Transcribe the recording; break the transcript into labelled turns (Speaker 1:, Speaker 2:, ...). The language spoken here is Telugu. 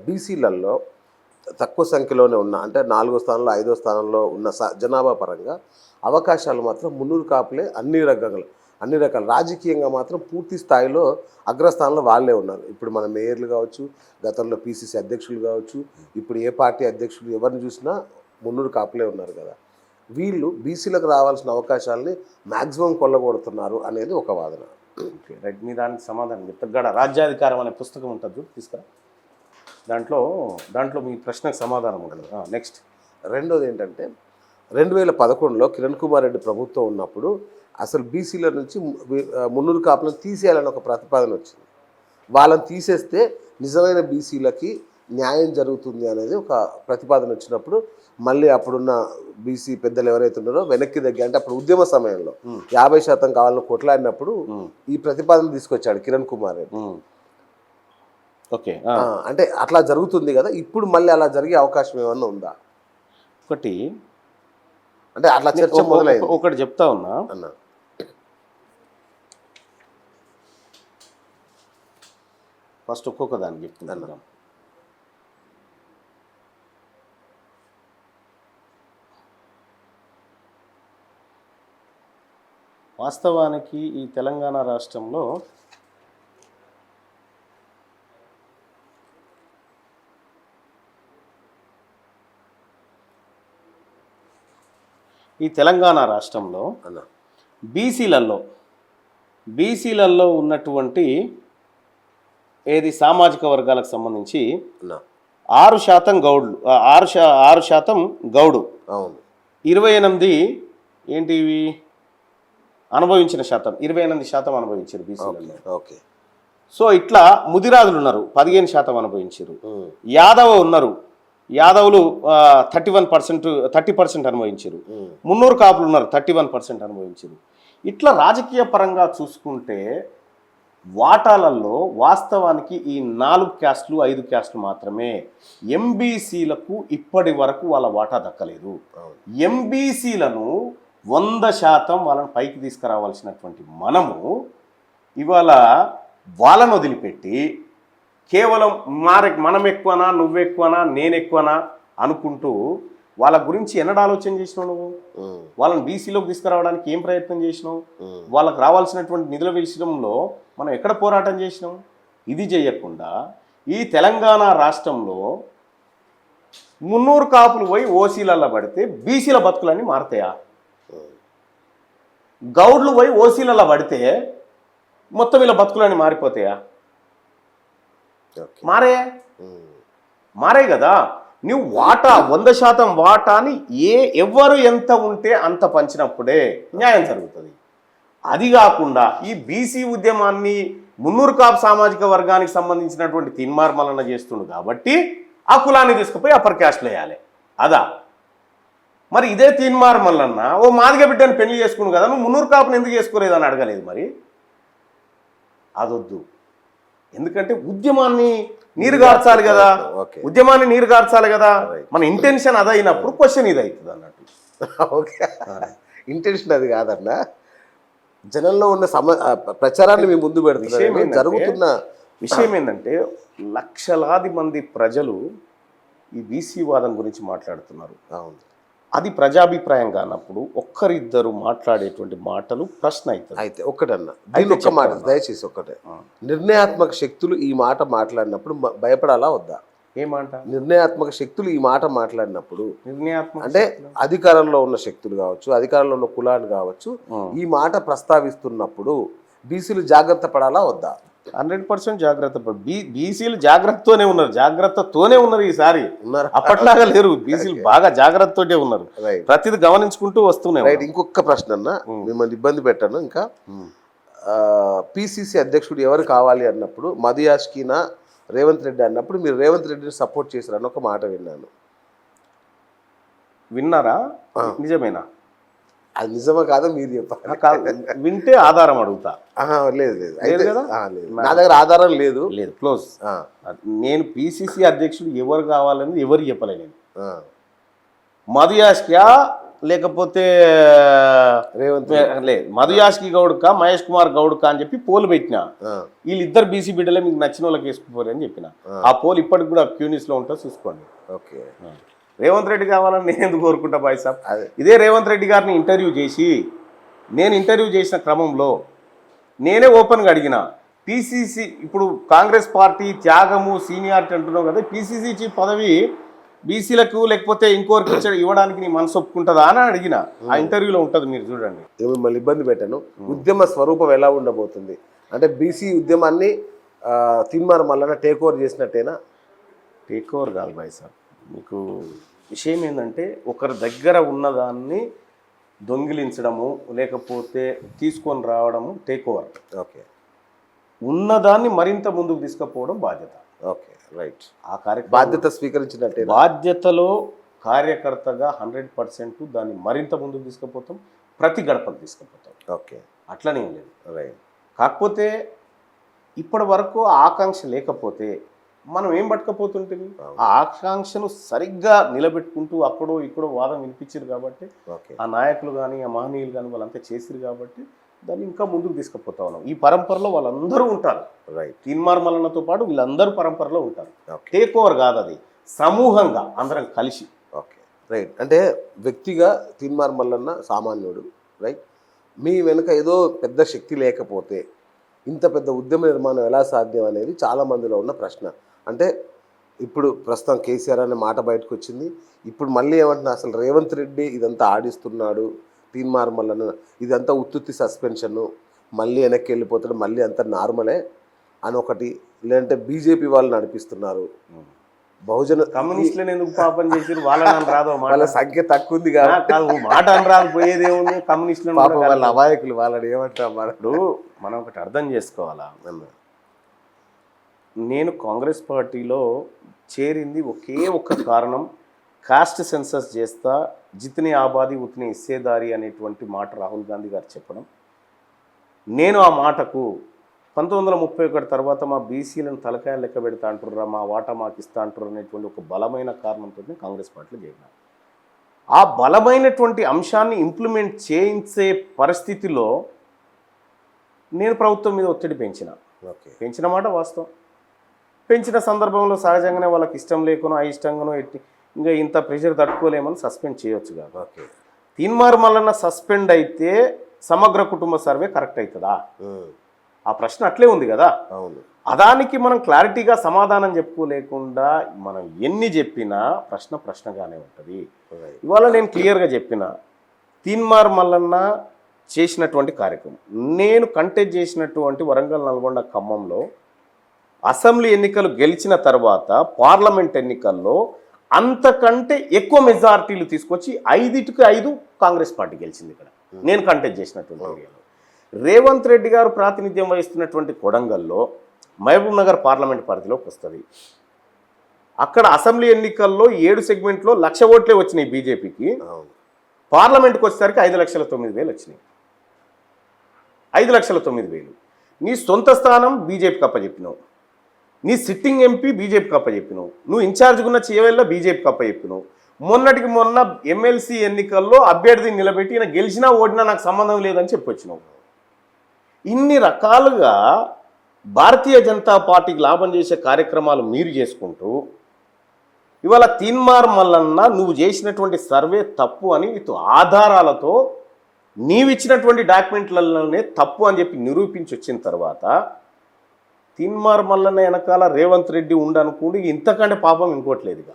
Speaker 1: బీసీలలో తక్కువ సంఖ్యలోనే ఉన్న అంటే 4వ స్థానంలో 5వ స్థానంలో ఉన్న జనాభా పరంగా అవకాశాలు మాత్రం మున్నూరు కాపులే అన్ని రకాల రాజకీయంగా మాత్రం పూర్తి స్థాయిలో అగ్రస్థానంలో వాళ్ళే ఉన్నారు. ఇప్పుడు మన మేయర్లు కావచ్చు, గతంలో పీసీసీ అధ్యక్షులు కావచ్చు, ఇప్పుడు ఏ పార్టీ అధ్యక్షులు ఎవరిని చూసినా మున్నూరు కాపులే ఉన్నారు కదా. వీళ్ళు బీసీలకు రావాల్సిన అవకాశాలని మ్యాక్సిమం కొల్లగొడుతున్నారు అనేది ఒక వాదన.
Speaker 2: రైట్, మీ దానికి సమాధానం చెప్తా. రాజ్యాధికారం అనే పుస్తకం ఉంటుంది, తీసుకురా. దాంట్లో మీ ప్రశ్నకు సమాధానం ఉంటుంది. నెక్స్ట్
Speaker 1: రెండోది ఏంటంటే 2011లో కిరణ్ కుమార్ రెడ్డి ప్రభుత్వం ఉన్నప్పుడు అసలు బీసీల నుంచి మున్నూరు కాపులను తీసేయాలని ఒక ప్రతిపాదన వచ్చింది. వాళ్ళని తీసేస్తే నిజమైన బీసీలకి న్యాయం జరుగుతుంది అనేది ఒక ప్రతిపాదన వచ్చినప్పుడు మళ్ళీ అప్పుడున్న బీసీ పెద్దలు ఎవరైతే ఉన్నారో వెనక్కి దగ్గర అంటే అప్పుడు ఉద్యమ సమయంలో 50% కావాలని కొట్లాడినప్పుడు ఈ ప్రతిపాదన తీసుకొచ్చాడు కిరణ్ కుమార్ రెడ్డి.
Speaker 2: ఓకే,
Speaker 1: అంటే అట్లా జరుగుతుంది కదా, ఇప్పుడు మళ్ళీ అలా జరిగే అవకాశం ఏమన్నా ఉందా?
Speaker 2: ఒకటి
Speaker 1: అంటే అట్లా చర్చ మొదలైంది.
Speaker 2: ఒకటి చెప్తా ఉన్నా
Speaker 1: అన్న,
Speaker 2: ఫస్ట్ ఒక్కొక్క దాన్ని చెప్తున్నాను. వాస్తవానికి ఈ తెలంగాణ రాష్ట్రంలో బీసీలలో ఉన్నటువంటి ఏది సామాజిక వర్గాలకు సంబంధించి 6% గౌడ్లు, 6% గౌడు, 28 ఏంటివి అనుభవించిన శాతం, 28% అనుభవించారు బీసీలలో.
Speaker 1: ఓకే,
Speaker 2: సో ఇట్లా ముదిరాజులు ఉన్నారు, 15% అనుభవించారు. యాదవులు 30% అనుభవించారు. మున్నూరు కాపులు ఉన్నారు, 31% అనుభవించారు. ఇట్లా రాజకీయ పరంగా చూసుకుంటే వాటాలలో వాస్తవానికి ఈ 4 క్యాస్టులు 5 క్యాస్టులు మాత్రమే. ఎంబీసీలకు ఇప్పటి వరకు వాళ్ళ వాటా దక్కలేదు. ఎంబీసీలను 100% వాళ్ళని పైకి తీసుకురావాల్సినటువంటి మనము ఇవాళ వాళ్ళను వదిలిపెట్టి కేవలం మనం ఎక్కువనా, నువ్వెక్కువనా, నేను ఎక్కువనా అనుకుంటూ వాళ్ళ గురించి ఎన్నడ ఆలోచన చేసినావు నువ్వు? వాళ్ళని బీసీలోకి తీసుకురావడానికి ఏం ప్రయత్నం చేసినావు? వాళ్ళకి రావాల్సినటువంటి నిధుల విషయంలో మనం ఎక్కడ పోరాటం చేసినాం? ఇది చేయకుండా ఈ తెలంగాణ రాష్ట్రంలో మున్నూరు కాపులు పోయి ఓసీలలో పడితే బీసీల బతుకులన్నీ మారుతాయా? గౌడ్లు పోయి ఓసీలలో పడితే మొత్తం వీళ్ళ బతుకులన్నీ మారిపోతాయా? మారే కదా. నువ్వు వాటా 100% వాటాని ఎవరు ఎంత ఉంటే అంత పంచినప్పుడే న్యాయం జరుగుతుంది. అది కాకుండా ఈ బీసీ ఉద్యమాన్ని మున్నూరు కాపు సామాజిక వర్గానికి సంబంధించినటువంటి తీన్మార్మలన చేస్తుండు కాబట్టి ఆ కులాన్ని తీసుకుపోయి అప్పర్ క్యాస్ట్లో వేయాలి. అదా మరి ఇదే తీన్మార్మలన్న ఓ మాదిగ బిడ్డని పెళ్లి చేసుకున్నావు కదా, నువ్వు మున్నూరు కాపుని ఎందుకు చేసుకోలేదని అడగలేదు. మరి అదొద్దు, ఎందుకంటే ఉద్యమాన్ని నీరుగార్చాలి కదా, మన ఇంటెన్షన్ అది అయినప్పుడు క్వశ్చన్ ఇది అవుతుంది అన్నట్టు.
Speaker 1: ఓకే, ఇంటెన్షన్ అది కాదన్న, జనంలో ఉన్న ప్రచారాన్ని మీ ముందు పెడుతున్నారు. జరుగుతున్న
Speaker 2: విషయం ఏంటంటే లక్షలాది మంది ప్రజలు ఈ బీసీ వాదం గురించి మాట్లాడుతున్నారు.
Speaker 1: అవును,
Speaker 2: అది ప్రజాభిప్రాయం కానప్పుడు ఒక్కరిద్దరు మాట్లాడేటువంటి మాటలు ప్రశ్న అవుతుంది.
Speaker 1: అయితే ఒక్కటన్నా ఒక్క మాట దయచేసి ఒక్కటే, నిర్ణయాత్మక శక్తులు ఈ మాట మాట్లాడినప్పుడు భయపడాలా వద్దా?
Speaker 2: ఏ మాట?
Speaker 1: నిర్ణయాత్మక శక్తులు ఈ మాట మాట్లాడినప్పుడు అంటే అధికారంలో ఉన్న శక్తులు కావచ్చు, అధికారంలో ఉన్న కులాలు కావచ్చు, ఈ మాట ప్రస్తావిస్తున్నప్పుడు బీసీలు జాగ్రత్త పడాలా వద్దా?
Speaker 2: 100% జాగ్రత్త. బీసీలు జాగ్రత్తతోనే ఉన్నారు ఈసారి. అప్పట్లాగా లేరు, బీసీలు బాగా జాగ్రత్తతోటే ఉన్నారు, ప్రతిది గమనించుకుంటూ వస్తున్నాయి.
Speaker 1: ఇంకొక ప్రశ్న అన్న, మిమ్మల్ని ఇబ్బంది పెట్టాను. ఇంకా పిసిసి అధ్యక్షుడు ఎవరు కావాలి అన్నప్పుడు మధుయాష్కినా రేవంత్ రెడ్డి అన్నప్పుడు మీరు రేవంత్ రెడ్డిని సపోర్ట్ చేశారని ఒక మాట విన్నాను.
Speaker 2: విన్నారా? నిజమేనా?
Speaker 1: అది నిజమా కాదా మీరు చెప్పాలి.
Speaker 2: వింటే ఆధారం అడుగుతా.
Speaker 1: లేదు నా దగ్గర ఆధారం లేదు.
Speaker 2: క్లోజ్. నేను పిసిసి అధ్యక్షుడు ఎవరు కావాలని ఎవరు చెప్పలే. నేను మధుయాష్కియా లేకపోతే
Speaker 1: రేవంత్
Speaker 2: లేదు మధు యాష్కి గౌడ్కా మహేష్ కుమార్ గౌడ్కా అని చెప్పి పోలు పెట్టినా వీళ్ళిద్దరు బీసీ బిడ్డలే మీకు నచ్చిన వాళ్ళకి వేసుకుపోరు అని చెప్పిన ఆ పోల్ ఇప్పటికి కూడా క్యూనిస్ లో ఉంటుందో చూసుకోండి.
Speaker 1: ఓకే,
Speaker 2: రేవంత్ రెడ్డి కావాలని నేను ఎందుకు కోరుకుంటా బాయ్ సాబ్. ఇదే రేవంత్ రెడ్డి గారిని ఇంటర్వ్యూ చేసి నేను ఇంటర్వ్యూ చేసిన క్రమంలో నేనే ఓపెన్గా అడిగిన పీసీసీ ఇప్పుడు కాంగ్రెస్ పార్టీ త్యాగము సీనియారిటీ అంటున్నావు కదా, పీసీసీ చీఫ్ పదవి బీసీలకు లేకపోతే ఇంకోరికి ఇవ్వడానికి నీ మనసు ఒప్పుకుంటుందా అని అడిగిన. ఆ ఇంటర్వ్యూలో ఉంటుంది, మీరు చూడండి.
Speaker 1: మిమ్మల్ని ఇబ్బంది పెట్టాను. ఉద్యమ స్వరూపం ఎలా ఉండబోతుంది అంటే బీసీ ఉద్యమాన్ని తీన్మార్ మల్లన్న టేక్ ఓవర్ చేసినట్టేనా?
Speaker 2: టేక్ ఓవర్ కాదు బాయ్ సార్. మీకు విషయం ఏంటంటే ఒకరి దగ్గర ఉన్నదాన్ని దొంగిలించడము లేకపోతే తీసుకొని రావడము టేక్ ఓవర్.
Speaker 1: ఓకే,
Speaker 2: ఉన్నదాన్ని మరింత ముందుకు తీసుకుపోవడం బాధ్యత.
Speaker 1: Okay, right.
Speaker 2: ఆ కార్యక్రమం
Speaker 1: బాధ్యత స్వీకరించినట్టే.
Speaker 2: బాధ్యతలో కార్యకర్తగా 100% దాన్ని మరింత ముందుకు తీసుకుపోతాం, ప్రతి గడపకు తీసుకుపోతాం.
Speaker 1: ఓకే,
Speaker 2: అట్లనే లేదు.
Speaker 1: రైట్.
Speaker 2: కాకపోతే ఇప్పటి వరకు ఆకాంక్ష లేకపోతే మనం ఏం పట్టుకపోతుంటుంది, ఆ ఆకాంక్షను సరిగ్గా నిలబెట్టుకుంటూ అక్కడో ఇక్కడో వాదం వినిపించారు కాబట్టి ఆ నాయకులు కానీ ఆ మహనీయులు కానీ వాళ్ళంతా చేసిరు కాబట్టి దాన్ని ఇంకా ముందుకు తీసుకుపోతా ఉన్నాం. ఈ పరంపరలో వాళ్ళందరూ ఉంటారు.
Speaker 1: రైట్.
Speaker 2: తీన్మార్ మల్లన్నతో పాటు వీళ్ళందరూ పరంపరలో ఉంటారు. టేక్ ఓవర్ కాదు, అది సమూహంగా అందరం కలిసి.
Speaker 1: Okay, right. అంటే వ్యక్తిగా తీన్మార్ మల్లన్న సామాన్యుడు, రైట్. మీ వెనుక ఏదో పెద్ద శక్తి లేకపోతే ఇంత పెద్ద ఉద్యమ నిర్మాణం ఎలా సాధ్యం అనేది చాలామందిలో ఉన్న ప్రశ్న. అంటే ఇప్పుడు ప్రస్తుతం కేసీఆర్ అనే మాట బయటకు వచ్చింది. ఇప్పుడు మళ్ళీ ఏమంటున్నా, అసలు రేవంత్ రెడ్డి ఇదంతా ఆడిస్తున్నాడు, తీన్మార్ మల్లన్న ఇదంతా ఉత్తుత్తి సస్పెన్షను, మళ్ళీ వెనక్కి వెళ్ళిపోతాడు, మళ్ళీ అంతా నార్మలే అని ఒకటి. లేదంటే బీజేపీ వాళ్ళు నడిపిస్తున్నారు, బహుజన
Speaker 2: కమ్యూనిస్టులను ఎందుకు పాపం చేసారు, వాళ్ళని రాదు,
Speaker 1: వాళ్ళ సంఖ్య తక్కువ ఉంది కాబట్టి
Speaker 2: మాట అని రాదు, పోయేదేముంది. కమ్యూనిస్టులను
Speaker 1: పాపం వాళ్ళ అమాయకులు, వాళ్ళని ఏమంటారు మనడు.
Speaker 2: మనం ఒకటి అర్థం చేసుకోవాలా, నేను కాంగ్రెస్ పార్టీలో చేరింది ఒకే ఒక్క కారణం, కాస్ట్ సెన్సస్ చేస్తా, జితనే ఆబాది ఉతనే హిస్సేదారి అనేటువంటి మాట రాహుల్ గాంధీ గారు చెప్పడం. నేను ఆ మాటకు 1931 తర్వాత మా బీసీలను తలకాయలు లెక్క పెడతా అంటుర్రా, మా వాటా మాకు ఇస్తా అంటారు అనేటువంటి ఒక బలమైన కారణంతో కాంగ్రెస్ పార్టీలో చేరినా. ఆ బలమైనటువంటి అంశాన్ని ఇంప్లిమెంట్ చేయించే పరిస్థితిలో నేను ప్రభుత్వం మీద ఒత్తిడి పెంచిన మాట వాస్తవం. పెంచిన సందర్భంలో సహజంగానే వాళ్ళకి ఇష్టం లేకునో అయిష్టంగానో ఇంకా ఇంత ప్రెషర్ తట్టుకోలేమని సస్పెండ్ చేయొచ్చు కదా. తీన్మార్ మల్లన్న సస్పెండ్ అయితే సమగ్ర కుటుంబ సర్వే కరెక్ట్ అవుతుందా? ఆ ప్రశ్న అట్లే ఉంది కదా.
Speaker 1: అవును.
Speaker 2: అదానికి మనం క్లారిటీగా సమాధానం చెప్పుకోలేకుండా మనం ఎన్ని చెప్పినా ప్రశ్నగానే ఉంటుంది. ఇవాళ నేను క్లియర్గా చెప్పిన తీన్మార్ మల్లన్న చేసినటువంటి కార్యక్రమం, నేను కంటెస్ట్ చేసినటువంటి వరంగల్, నల్గొండ, ఖమ్మంలో అసెంబ్లీ ఎన్నికలు గెలిచిన తర్వాత పార్లమెంట్ ఎన్నికల్లో అంతకంటే ఎక్కువ మెజారిటీలు తీసుకొచ్చి 5-5 కాంగ్రెస్ పార్టీ గెలిచింది ఇక్కడ నేను కంటెస్ట్ చేసినటువంటి ఏరియాలో. రేవంత్ రెడ్డి గారు ప్రాతినిధ్యం వహిస్తున్నటువంటి కొడంగల్లో మహబూబ్ నగర్ పార్లమెంట్ పరిధిలోకి వస్తుంది. అక్కడ అసెంబ్లీ ఎన్నికల్లో 7 సెగ్మెంట్లో 1,00,000 ఓట్లే వచ్చినాయి బీజేపీకి. పార్లమెంట్కి వచ్చేసరికి 5,09,000 వచ్చినాయి. 5,09,000 నీ సొంత స్థానం బీజేపీకి అప్పచెప్పినావు, నీ సిట్టింగ్ ఎంపీ బీజేపీకి అప్పచెప్పినావు, నువ్వు ఇన్ఛార్జ్గా ఉన్న చేయవల్ల బీజేపీకి అప్పచెప్పినావు. మొన్నటికి మొన్న ఎమ్మెల్సీ ఎన్నికల్లో అభ్యర్థిని నిలబెట్టి ఈయన గెలిచినా ఓడినా నాకు సంబంధం లేదని చెప్పొచ్చినావు. ఇన్ని రకాలుగా భారతీయ జనతా పార్టీకి లాభం చేసే కార్యక్రమాలు మీరు చేసుకుంటూ ఇవాళ తీన్మార్ మల్లన్న నువ్వు చేసినటువంటి సర్వే తప్పు అని విత్ ఆధారాలతో నీవిచ్చినటువంటి డాక్యుమెంట్లలోనే తప్పు అని చెప్పి నిరూపించి వచ్చిన తర్వాత తీన్మార్ మల్లన్న వెనకాల రేవంత్ రెడ్డి ఉండనుకోండి, ఇంతకంటే పాపం ఇంకోట్లేదు ఇక.